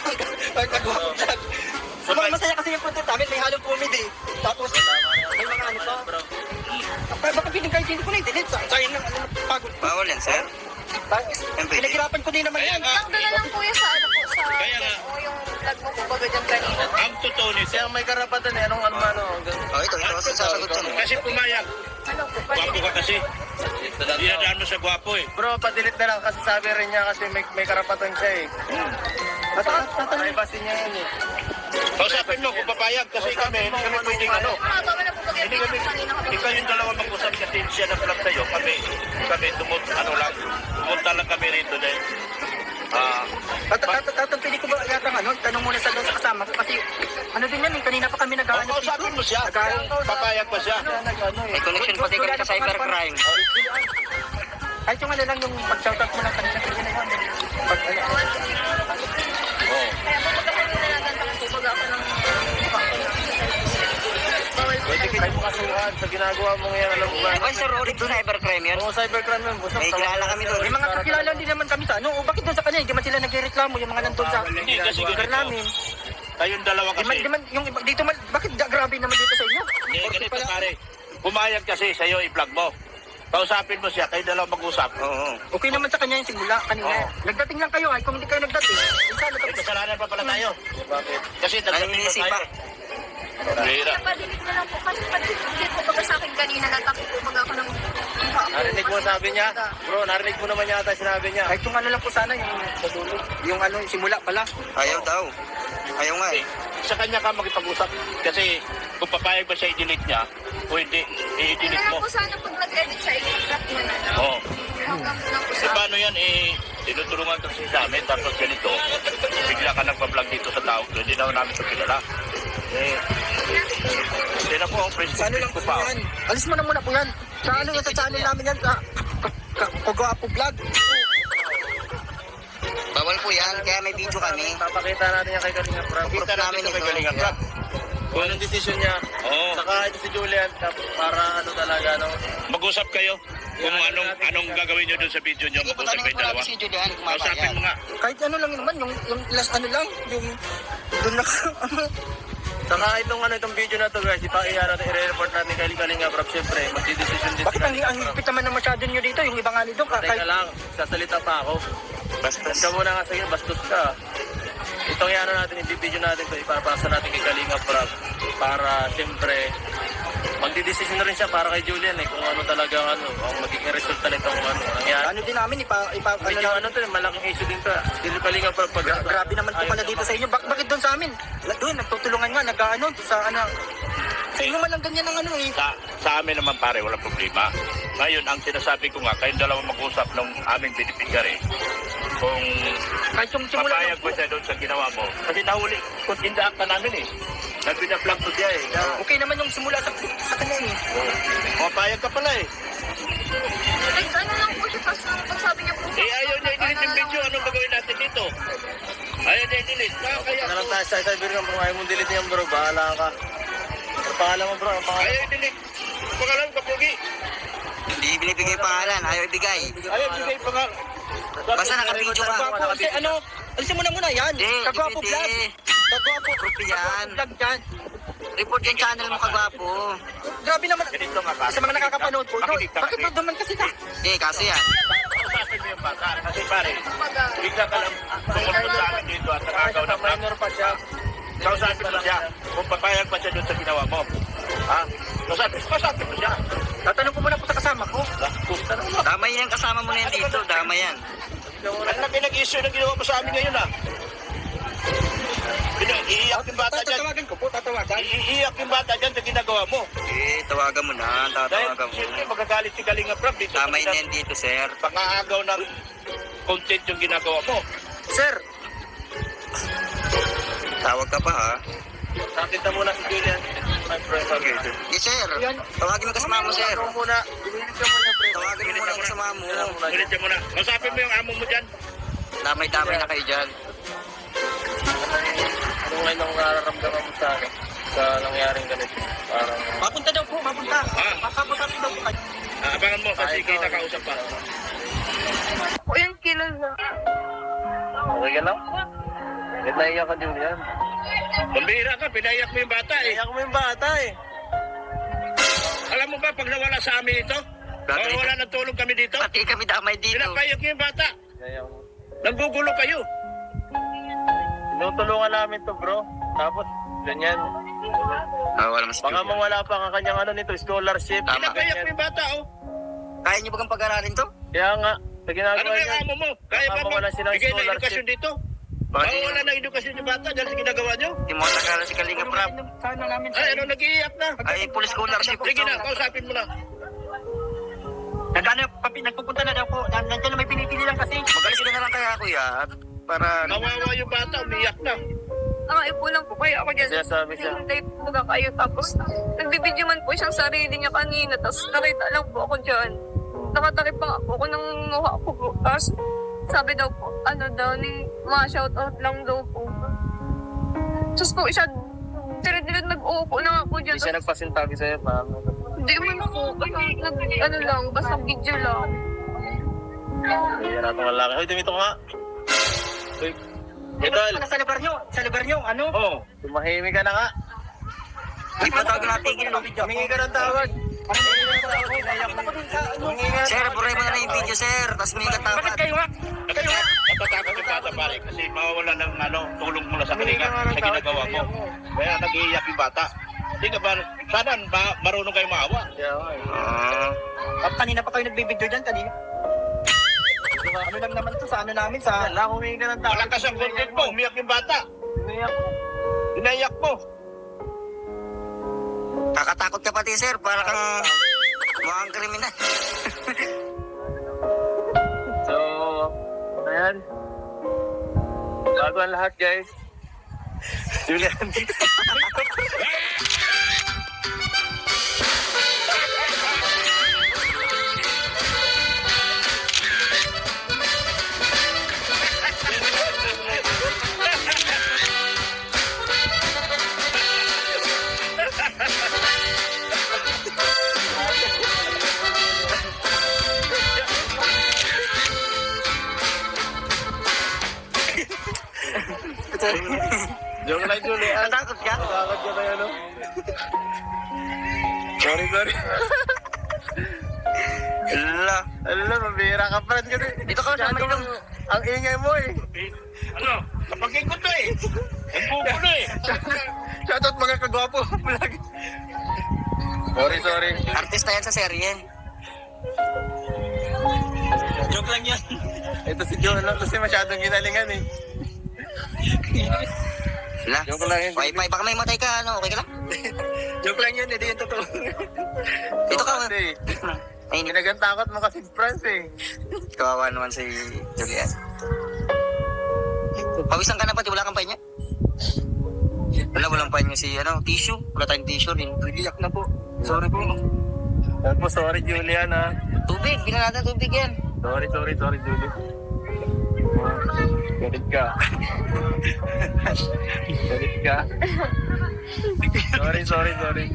Kagwapo vlog. Sobrang masaya kasi yung content namin, may halong comedy. Tapos, may mga ano pa. Bro. Baka piling kahit hindi ko na-delete. Sayang lang, ano, pagod. Bawal yan, sir. Pinaghirapan ko din naman Kaya yan. nga, Doon na lang po yan sa ano po, sa Kaya nga. o yung vlog mo po baga dyan kanina. ang totoo nito, Siya may karapatan eh. Anong ano. O ito ang sasagot yan. kasi pumayag. Ano po, Gwapo ka kasi. Ito lang. Dinadaan mo sa gwapo eh. Bro, pa-delete na lang kasi sabi rin niya kasi may karapatan siya eh. Privacy niya yun eh. Kausapin mo kung papayag kasi kami pwedeng ano. tama na po baga Hindi kami, kanina kami. ikaw yung dalawa mag-usap kasi siya na-vlog sa'yo. Kami tumunta lang kami rito dahil. Pili ko ba yata ano, tanong muna sa doon sa kasama ko kasi ano din yan, kanina pa kami nag-ano dito. Kausapin mo siya. Papayag pa siya. May connection pati kami sa cybercrime. Kahit yung ano lang yung pag-shoutout mo lang kanina na yun. Pag ano, Oo. Kaya po baga kanina naganda po baga ako ng bawal po Pwede kayo makasuhan sa ginagawa mo ngayon. Alam mo ba? Ay, sir, ulit doon cybercrime yan. Oo, cybercrime yun. Busang May kilala kami doon. may mga kakilala din naman kami sa ano, o bakit doon sa kanya, hindi man sila nagrereklamo yung mga nandun sa Hindi kasi lugar ganito. namin. Kayong dalawa Di man, kasi. di man, yung iba, dito man, bakit grabe naman dito sa inyo? Hindi, Porke ganito pala- pare. Pumayag kasi sa'yo i-vlog mo. Kausapin mo siya, kayo dalawa mag-usap. Oo. Okay naman sa kanya yung simula kanina. Oo. Nagdating lang kayo ay kung hindi kayo nagdating. Sana May tapos kasalanan pa pala tayo. Bakit? Kasi Ay, nagdating pa inisip tayo. pa. Bihira. Kaya pa-delete na lang po kasi pa-delete po baga sa akin kanina natakot po baga ako ng mukha ko. Narinig mo sabi niya? Bro, narinig mo naman yata sinabi niya. kahit yung ano lang po sana yung sa dulo. Yung ano, yung simula pala. Ayaw daw. Ayaw nga eh. Sa kanya ka makipag-usap. Kasi kung papayag ba siya i-delete niya, o hindi, Kaya i-delete lang mo. po sana pag nag-edit siya, i-crap mo na lang. Oo. Hanggang lang po E sa paano yan, tinutulungan kasi sa amin, tapos ganito, bigla ka nagpa-vlog dito sa tao, hindi na namin ito kilala. Hindi na po ang Sa Facebook ano lang ko po pa. yan. Alis mo na muna po yan. Sa ano yan, sa channel namin yan. Kagwapo vlog. Bawal po yan, kaya may video kami. Papakita natin yan kay Kalinga Prab. Kita namin ito kay Galingan Vlog. Kung anong desisyon niya. Oo. Saka ito si Julian, para ano talaga, no? Mag-usap kayo kung anong gagawin nyo doon sa video nyo, Sige, mag-usap pagkanin kayo ko dalawa. namin si Julian, Kausapin kumapayag. mo nga. Kahit ano lang naman, yung last ano lang, yung doon na Saka itong video na to guys, natin, i-report natin kay Kalinga Prab. Siyempre, magdidesisyon din Bakit ang higpit naman ng masyado nyo dito? Yung iba nga nito, Teka lang, sasalita pa ako. Bastos. Ikaw muna nga sige, bastos ka. Itong natin, i-video natin to, ipapasa natin kay Kalinga Prab. Para siyempre, magdidesisyon na rin siya para kay Julian kung ano talagang ang magiging resulta nitong nangyari. Ano din namin, Medyo malaking issue din to. Dito Kalinga Prab pag grabe naman po pala dito sa inyo. Bakit doon sa amin? Doon, nagtutulungan nga, sa inyo man lang ganyan ang Sa amin naman pare, walang problema. Ngayon, ang sinasabi ko nga, kayong dalawa mag-usap ng aming beneficiary kung Kahit yung simula papayag mo siya doon sa ginawa mo. Kasi nahuli, kung tindaak ka namin Nagbinaplang ko siya okay naman yung simula sa kanya Papayag ka pala Ano lang po siya, kasi pag sabi niya po. ayaw niya i-delete yung video. Anong gagawin natin dito? Ayaw niya i-delete. Kaya na lang tayo sa sabihin ko kung ayaw mong delete yan bro, bahala ka. Ang pangalan mo bro, ang pangalan. ayaw i-delete. Pangalan ka, Pogi. Hindi binibigay pangalan, ayaw ibigay. Ayaw bigay pangalan. Basta naka-video ka. Kasi alisin mo na muna yan. Hindi, Kagwapo hindi. vlog. Kagwapo Group yan. vlog yan. Report yung channel mo, Kagwapo. Grabe naman. Ganito nga pare. Sa mga nakakapanood po. Makinig ka Bakit kasi. naman kasi ka? Hindi, kasi yan. Kausapin mo yung bata. Kasi pare, bigla ka lang pumunta sa amin dito at nakagaw na Minor pa siya. Kausapin mo siya kung papayag pa siya doon sa ginawa mo. Ha? Kausapin mo siya. Tatanong ko muna po sa kasama ko. Damay yan, kasama mo na yan dito. Damay yan. Ano na pinag-issue na ginawa mo sa amin ngayon Iiyak yung bata dyan. Tatawagan ko po, tatawagan. Iiyak yung bata dyan sa ginagawa mo. Tawagan mo na. Dahil Tatawagan mo. siyempre magagalit si Kalinga Prab dito. Damay na yan dito, sir. Pangaagaw ng content yung ginagawa mo. Sir, Tawag ka pa, ha? Sakit na muna si Julian. My friend. Yes, sir. Tawagin mo kasama mo, sir. Ikaw muna. Dumilit ka muna, pre. Tawagin mo muna yung kasama mo. Ulit ka muna. Kausapin mo yung amo mo dyan. Damay-damay na kayo dyan. Ano ngayon ang nararamdaman mo sa nangyaring ganito? Parang mapunta daw po, mapunta. Ah. Makapusapin daw po kayo. Abangan mo kasi kita kausap pa. O yan, kilala. okay ka lang? Bakit naiyak ka, Julian? Pambihira ka, pinayak mo yung bata Naiyak mo yung bata Alam mo ba pag nawala sa amin ito? Wala ng tulog kami dito? Pati kami damay dito. Pinapayak niyo yung bata. Naiyak mo. Nanggugulo kayo. Tinutulungan namin to, bro. Tapos, ganyan. Wala mas Baka mawala pa ang kanyang nito, scholarship. Tama. Pinapayak mo yung bata, Kaya niyo ba kang pag-aralin to? Kaya nga, sa Ano ginagawa ba yung niya. amo mo? Kaya Baka ba mo mawala siya ng bigay na scholarship. edukasyon dito? Bakit Wala na edukasyon yung bata dahil sa ginagawa nyo? Hindi mo nakala si Kalinga Prab. Sana namin Ay, ano, nag-iiyak na. Ay, police scholarship. Sige na, kausapin mo na. Nagpupunta na daw po. Nandiyan na may pinipili lang kasi. Magaling na lang kaya, kuya. Para... Kawawa yung bata, umiyak na. Ipo lang po kayo ako dyan. Siya sabi siya. Hintay po ba kayo. Tapos, nagbibidyo man po siyang sarili niya kanina. Tapos, nakita lang po ako dyan. Nakatakip pa nga po ako ng mukha ko po. Tapos, sabi daw po, ma-shoutout lang daw po. Tapos po, siya, diret-diret nag-uupo na nga po dyan. Hindi siya nagpasintabi sa'yo. Paano? Hindi man po, basta video lang. Hindi natin ang lalaki. Hoy, dumito ka nga. Hoy, Idol. Sa lugar nyo, ano? Oo. Tumahimik ka na nga. Hindi pa tawag natigil, no? Humingi ka ng tawag. Sir, buray mo na lang yung video, sir. Tapos may Bakit katapat. kayo nga? Natatakot yung bata pare kasi mawawala ng tulong mula sa kanila sa ginagawa mo. Kaya nag-iiyak yung bata. Hindi ka ba, sana marunong kayo maawa. Kaya nga. Kanina pa kayo nagbibidyo dyan, kanina. Ano lang naman to sa ano namin sa... Wala, humingi ka ng tawag. Walang kasang content mo, umiyak yung bata. Umiyak mo. Inaiyak mo. Kakatakot ka pati, sir. Para kang mukhang kriminal. So, ayan. Bago ang lahat, guys. Julian. Joke lang, Julian. Natakot ka? Nakakad ka tayo, no? Sorry. Ala. Mabihira ka pa rin kasi. Dito ka, sama dito. Ang ingay mo eh. Ano? Kapagin ko to eh. Ang buko na eh. Shoutout mga kagwapo. Vlog. Sorry, sorry. Artista yan sa serye. Joke lang yan. Ito si John lang kasi masyadong ginalingan eh. Wala. Joke lang yun. Wifi, baka may matay ka, ano, okay ka lang? Joke lang yan, hindi yung totoo. Ito ka, Kasi, ay, ginagantakot mo kasi France eh. kawawa naman si Julian. Pawisan ka na pati, wala kang pahinga? Walang pahinga si, tissue. Wala tayong tissue rin. Iyak na po. Sorry po. Opo, sorry Julian ha. Tubig, di na natin tubig yan. Sorry, Julie. Galit ka. Galit ka. Sorry.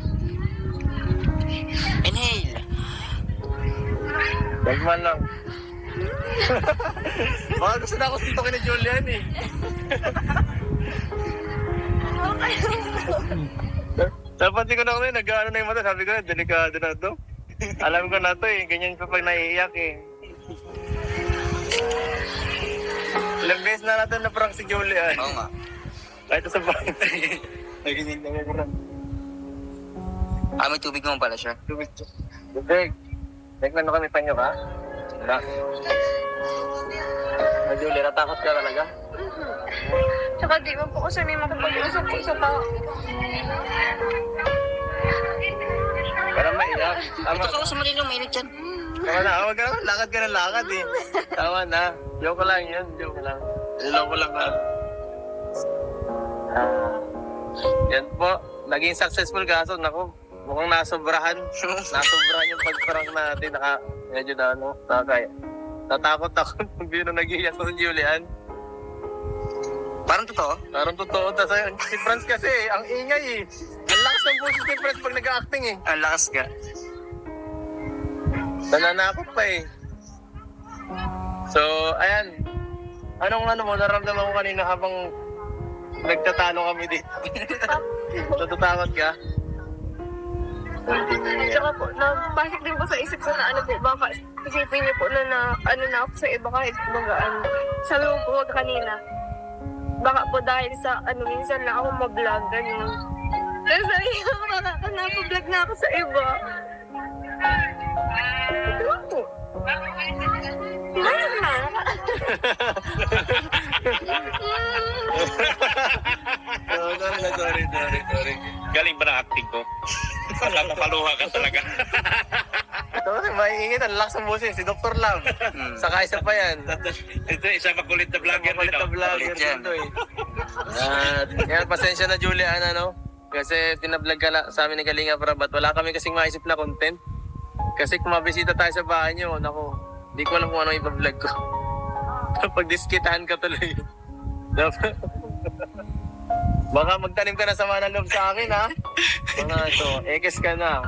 Inhale. Dagman lang. Baka gusto na ako dito kina Julian eh. Dapat di ko na ako nag-ano na yung mata. Sabi ko na, delikado na to. Alam ko na to eh. Ganyan pa pag naiiyak eh. Ilang beses na natin na-prank si Julian. Oo nga. Kahit sa bahay. Naginig na mo prank. May tubig naman pala siya. Bubeg. Tignan mo kami panyo ka? Wala. Julie, natakot ka talaga? Tsaka di man po ko sanay makapag-usap po sa tao. Parang maiyak. Tama. Ito ka sa Manila, mainit yan. Tama na. Huwag ka naman. Lakad ka ng lakad eh. Tama na. Joke lang yun. Joke lang. Niloko lang ka. Yan po. Naging successful kaso. Naku. Mukhang nasobrahan. Nasobrahan yung pag-prank natin. Medyo na ano. Natakot ako pag bino nag-iiyak ko si Julian. Parang totoo. Parang totoo. Tapos si Franz kasi ang ingay eh. Ang lakas ng boses ni Franz pag nag-acting eh. Ang lakas ka. Nananakot pa eh. So, ayan. Anong mo, naramdaman ko kanina habang nagtatalo kami dito. Natatakot ka? Tsaka po, napasok din po sa isip ko na baka isipin niyo po na ako sa iba kahit bagaan. Sabi ko po kanina, baka po dahil sa minsan na ako mag-vlog, ganyan. Pero sabi ko, nakaka-vlog na ako sa iba. Ito po. Sorry. Galing ba na acting ko? Napapaluha ka talaga. Ito kasi maiingit. Ang lakas ng boses. Si Dr. Lam. Saka isa pa yan. Ito, isang makulit na vlogger Makulit na din. vlogger Makulit yan. dito eh. Yan, pasensya na Julian, kasi tinablog ka sa amin ni Kalinga Prab at wala kami kasing maisip na content. Kasi kung mabisita tayo sa bahay nyo, naku, di ko alam kung ano ipa-vlog ko. Pag-diskitahan ka tuloy. Baka magtanim ka na sama ng loob sa akin, ha? Mga ito, ekes ka na.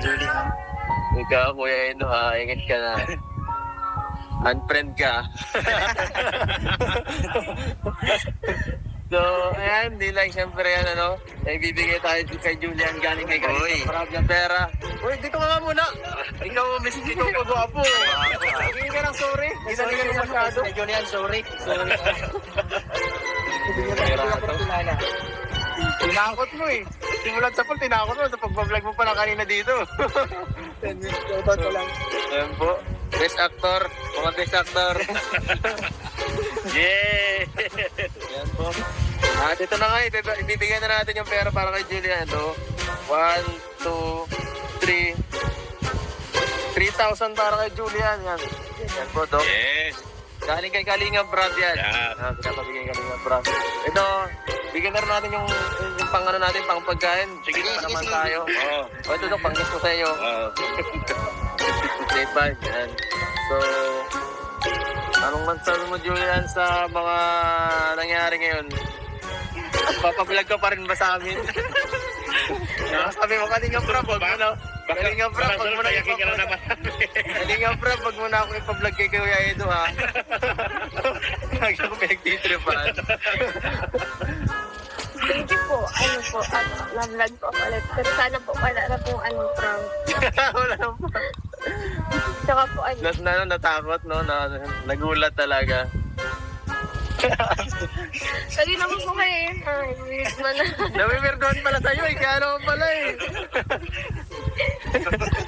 Julian. Ikaw, Kuya Edo, ha? Ekes ka na. Unfriend ka. So, ayan, di lang siyempre yan, ibibigay tayo kay Julian galing kay Uy. Kalinga Prab yung pera. Uy, dito ka nga muna. Ikaw, miss dito ko gwapo. Hindi ka ng sorry. Hindi ka ng masyado. Kay Julian, sorry. Tinakot mo eh. Simulat sa pool, tinakot mo. Sa pagbablog mo pala kanina dito. Shoutout ko lang. Ayan po. Best actor. Mga best actor. Yeah! Ayan po. At ito na nga, ibibigyan na natin yung pera para kay Julian. Ito. 1, 2, 3. 3,000 para kay Julian. Yan po, Dok. Yes! Galing kay Kalinga Prab yan. Yan. Pinapabigay kay Kalinga Prab. Ito, bigyan na rin natin yung pang natin, pang pagkain. Sige naman tayo. Oo. O ito, Dok, pang-guess ko sa iyo. Oo. 55, yan. So, anong masasabi mo, Julian, sa mga nangyari ngayon? Papablog ka pa rin ba sa amin? Sabi mo, Kalinga Prab, wag mo na. Kalinga Prab, wag mo na Yakin ka na naman. Kalinga Prab, wag mo na ako ipablog kay Kuya Edo, ha? Huwag ako pinagtitripan. Thank you po. Na-vlog po ulit. Pero sana po wala na pong prank. Wala pa. Tsaka po Natakot, no? Nagulat talaga. Kanina mo po kayo eh. Ay, weird man. Nawiwirdohan pala sa'yo eh. Kaya naman pala eh.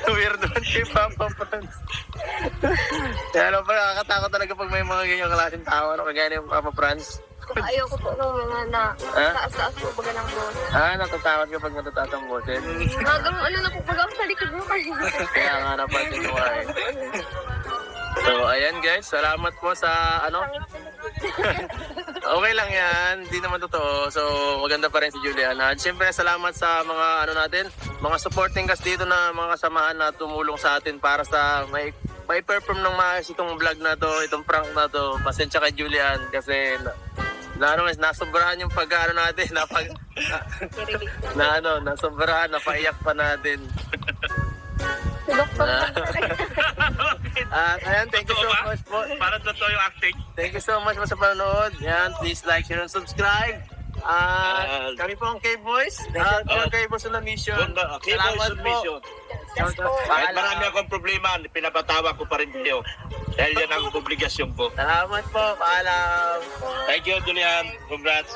Nawiwirdohan kay Papa Franz. Kaya naman pala, nakakatakot talaga pag may mga ganyang klaseng tao. Ano, kagaya yung Papa Franz. Ayaw ko po ng mga taas-taas po baga ng boses. Natatakot ka pag natataas ang boses. Hanggang ano na po baga ako sa likod mo kayo. Kaya nga napansin ko nga eh. So, ayan guys. Salamat po sa ano. Okay lang yan. Hindi naman totoo. So, maganda pa rin si Julian. At syempre, salamat sa mga ano natin, mga supporting cast dito na mga kasamahan na tumulong sa atin para sa may perform ng maayos itong vlog na to, itong prank na to. Pasensya kay Julian kasi nasobrahan yung pag-ano natin, nasobrahan, napaiyak pa natin. At ayan, thank you so much po. Parang totoo yung acting. Thank you so much po sa panonood. Yan, please like, share, and subscribe. Kami po ang K-Boys. At ang K-Boys on a Mission. Salamat po. Kahit marami akong problema, pinapatawa ko pa rin kayo. Dahil yan ang obligasyon ko. Salamat po. Paalam. Thank you, Julian. Congrats.